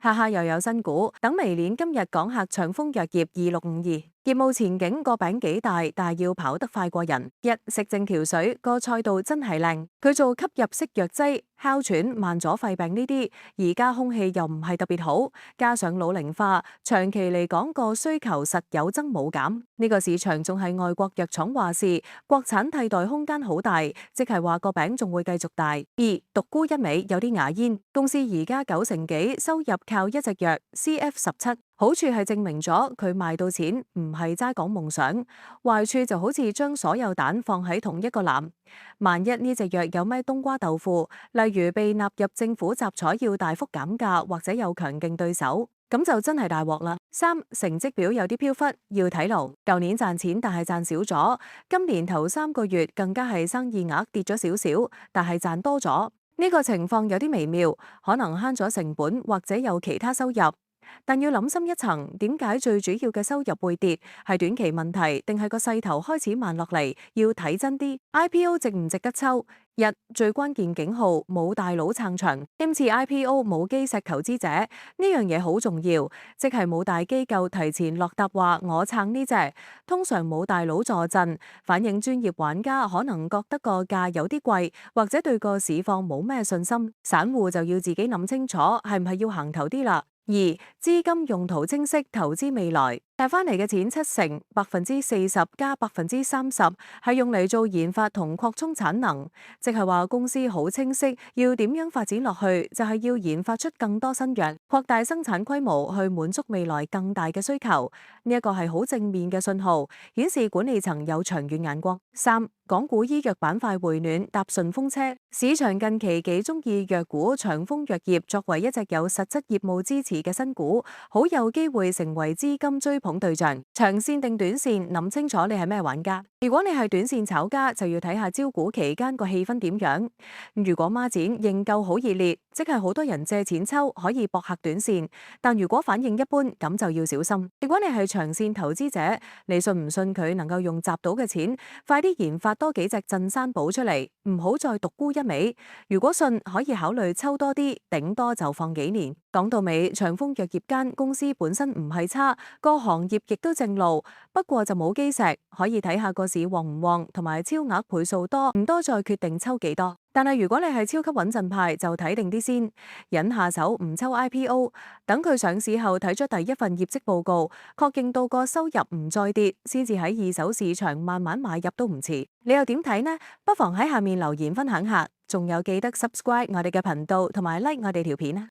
哈哈，又有新股，等微鏈今日講下長豐藥業2652。業務前景個餅幾大，但係要跑得快過人。一食正條水，個賽道真係靚。佢做吸入式藥劑、哮喘、慢阻肺病呢啲，而家空氣又唔係特別好，加上老齡化，長期嚟講個需求實有增冇減。呢個市場仲係外國藥廠話事，國產替代空間好大，即係話個餅仲會繼續大。二獨沽一味有啲牙煙，公司而家90%幾收入靠一隻藥 CF17。好處係證明咗佢賣到錢，唔係齋講夢想。壞處就好似將所有蛋放喺同一個籃，萬一呢隻藥有咩冬瓜豆腐，例如被納入政府集採要大幅減價，或者有強勁對手，咁就真係大鑊啦。三成績表有啲飄忽，要睇路。舊年賺錢但係賺少咗，今年頭3個月更加係生意額跌咗少少，但係賺多咗。呢個情況有啲微妙，可能慳咗成本，或者有其他收入。但要諗深一層，點解最主要嘅收入會跌？係短期問題，定係個勢頭開始慢落嚟？要睇真啲。IPO 值唔值得抽？一最關鍵警號，冇大佬撐場。今次 IPO 冇基石投資者，呢樣嘢好重要，即係冇大機構提前落搭話我撐呢隻。通常冇大佬坐鎮，反映專業玩家可能覺得個價有啲貴，或者對個市況冇咩信心。散戶就要自己諗清楚，係唔係要行頭啲啦。二資金用途清晰，投資未來，帶翻嚟嘅錢70%，40%加30%係用嚟做研發同擴充產能，即係話公司好清晰要點樣發展落去，就係要研發出更多新藥，擴大生產規模去滿足未來更大嘅需求。呢一個係好正面嘅信號，顯示管理層有長遠眼光。三港股醫藥板塊回暖，搭順風車，市場近期幾中意藥股長豐藥業作為一隻有實質業務支持嘅新股，好有機會成為資金追捧對象。長線定短線，諗清楚你係咩玩家。如果你係短線炒家，就要睇下招股期間個氣氛點樣。如果孖展認購好熱烈，即係好多人借錢抽，可以搏下短線。但如果反應一般，咁就要小心。如果你係長線投資者，你信唔信佢能夠用集到嘅錢，快啲研發多幾隻鎮山寶出嚟，唔好再獨沽一味。如果信，可以考慮抽多啲，頂多就放幾年。講到尾，長豐藥業間公司本身唔係差，個行業亦都正路，不過就冇基石，可以睇下個市旺唔旺，同埋超額倍數多唔多再決定抽幾多。但係如果你係超級穩陣派，就睇定啲先，忍下手唔抽 IPO，等佢上市後睇咗第一份業績報告，確認到個收入唔再跌，先至喺二手市場慢慢買入都唔遲。你又點睇呢？不妨喺下面留言分享下，仲有記得 subscribe 我哋嘅頻道同埋 like 我哋條片啊！